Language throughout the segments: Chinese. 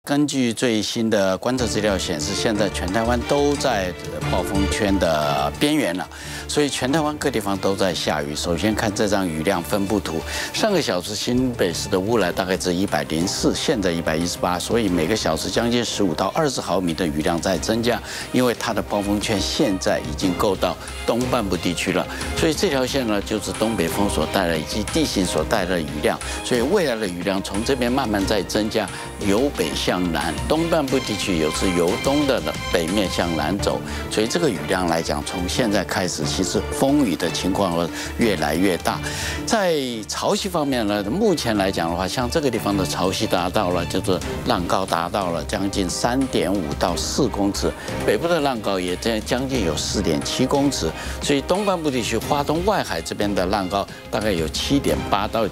根据最新的观测资料显示，现在全台湾都在暴风圈的边缘了，所以全台湾各地方都在下雨。首先看这张雨量分布图，上个小时新北市的乌来大概是104，现在118，所以每个小时将近15到20毫米的雨量在增加，因为它的暴风圈现在已经够到东半部地区了，所以这条线呢就是东北风所带来以及地形所带来的雨量，所以未来的雨量从这边慢慢在增加，由北向南，东半部地区有是由东的北面向南走，所以这个雨量来讲，从现在开始，其实风雨的情况会越来越大。在潮汐方面呢，目前来讲的话，像这个地方的潮汐达到了，就是浪高达到了将近3.5到4公尺，北部的浪高也将近有4.7公尺，所以东半部地区花东外海这边的浪高大概有7.8到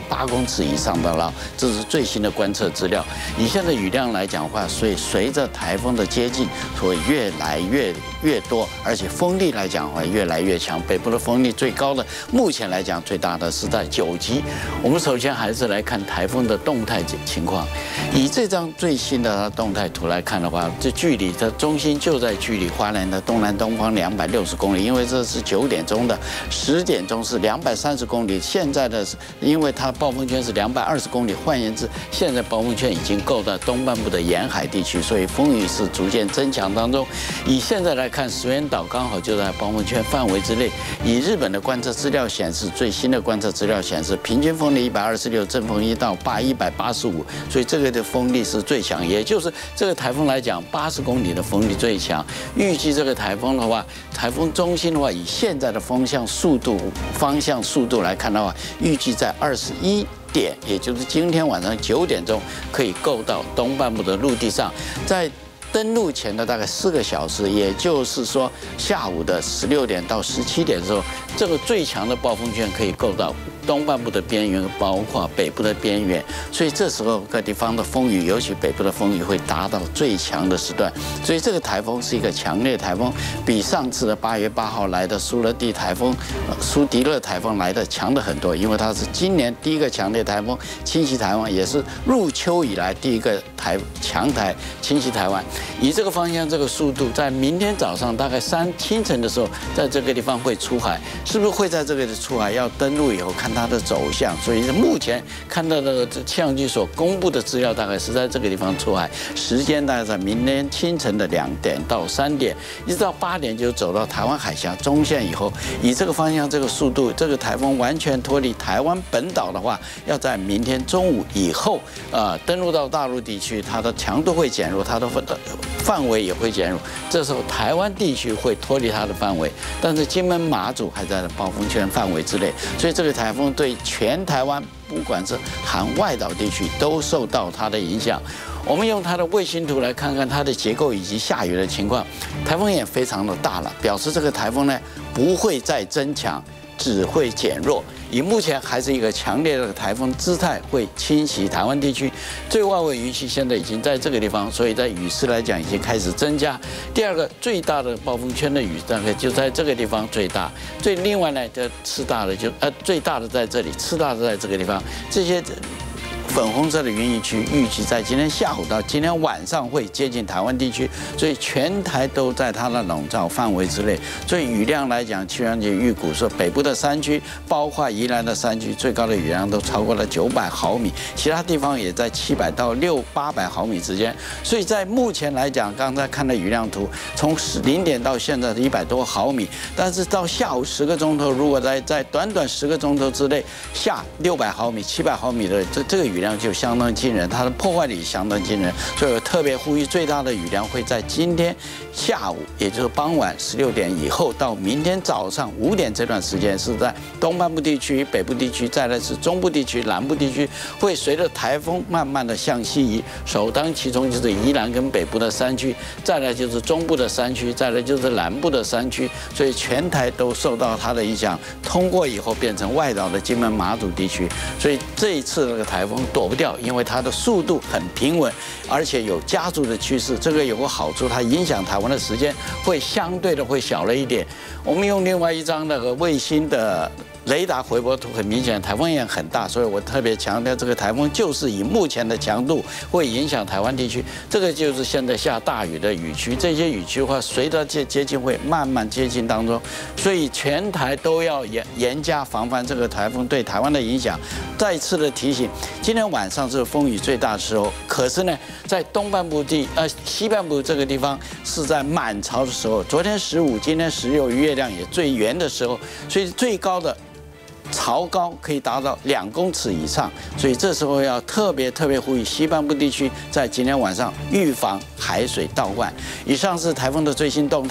8公尺以上的浪，这是最新的观测资料。以现在雨量来讲的话，所以随着台风的接近，所以越来越多，而且风力来讲的话越来越强。北部的风力最高的，目前来讲最大的是在9级。我们首先还是来看台风的动态情况。以这张最新的动态图来看的话，这距离的中心就在距离花莲的东南东方260公里，因为这是9点钟的，10点钟是230公里。现在的因为它暴风圈是220公里，换言之，现在暴风圈已经够到东半部的沿海地区，所以风雨是逐渐增强当中。以现在来看，石垣岛刚好就在暴风圈范围之内。以日本的观测资料显示，最新的观测资料显示，平均风力126，阵风1到8，185，所以这个的风力是最强，也就是这个台风来讲，80公里的风力最强。预计这个台风的话，台风中心的话，以现在的方向速度来看的话，预计在21点，也就是今天晚上9点钟可以够到东半部的陆地上，在登陆前的大概4个小时，也就是说下午的16点到17点的时候，这个最强的暴风圈可以够到东半部的边缘，包括北部的边缘，所以这时候各地方的风雨，尤其北部的风雨会达到最强的时段。所以这个台风是一个强烈台风，比上次的8月8号来的苏迪勒台风来的强的很多，因为它是今年第一个强烈台风侵袭台湾，也是入秋以来第一个强台侵袭台湾。以这个方向、这个速度，在明天早上大概清晨的时候，在这个地方会出海，是不是会在这个出海？要登陆以后看它的走向，所以目前看到的气象局所公布的资料，大概是在这个地方出海，时间大概在明天清晨的2点到3点，一直到8点就走到台湾海峡中线以后，以这个方向、这个速度，这个台风完全脱离台湾本岛的话，要在明天中午以后，登陆到大陆地区，它的强度会减弱，它的范围也会减弱，这时候台湾地区会脱离它的范围，但是金门、马祖还在暴风圈范围之内，所以这个台风对全台湾，不管是含外岛地区，都受到它的影响。我们用它的卫星图来看看它的结构以及下雨的情况，台风也非常的大了，表示这个台风呢不会再增强，只会减弱。以目前还是一个强烈的台风姿态，会侵袭台湾地区。最外围云系现在已经在这个地方，所以在雨势来讲已经开始增加。第二个最大的暴风圈的雨大概就在这个地方最大，另外呢，次大的最大的在这里，次大的在这个地方，这些粉红色的云雨区预计在今天下午到今天晚上会接近台湾地区，所以全台都在它的笼罩范围之内。所以雨量来讲，气象局预估说北部的山区，包括宜兰的山区，最高的雨量都超过了900毫米，其他地方也在700到800毫米之间。所以在目前来讲，刚才看的雨量图，从0点到现在的100多毫米，但是到下午10个钟头，如果在短10个钟头之内下600毫米、700毫米的这个雨量就相当惊人，它的破坏力相当惊人，所以我特别呼吁，最大的雨量会在今天下午，也就是傍晚16点以后到明天早上5点这段时间，是在东半部地区、北部地区，再来是中部地区、南部地区，会随着台风慢慢的向西移，首当其冲就是宜兰跟北部的山区，再来就是中部的山区，再来就是南部的山区，所以全台都受到它的影响，通过以后变成外岛的金门、马祖地区，所以这一次这个台风躲不掉，因为它的速度很平稳，而且有加速的趋势。这个有个好处，它影响台湾的时间会相对的会小了一点。我们用另外一张那个卫星的雷达回波图很明显，台风也很大，所以我特别强调，这个台风就是以目前的强度会影响台湾地区。这个就是现在下大雨的雨区，这些雨区的话，随着接近会慢慢接近当中，所以全台都要严加防范这个台风对台湾的影响。再次的提醒，今天晚上是风雨最大的时候，可是呢，在东半部西半部这个地方是在满潮的时候，昨天15，今天16，月亮也最圆的时候，所以最高的潮高可以达到2公尺以上，所以这时候要特别呼吁西半部地区在今天晚上预防海水倒灌。以上是台风的最新动态。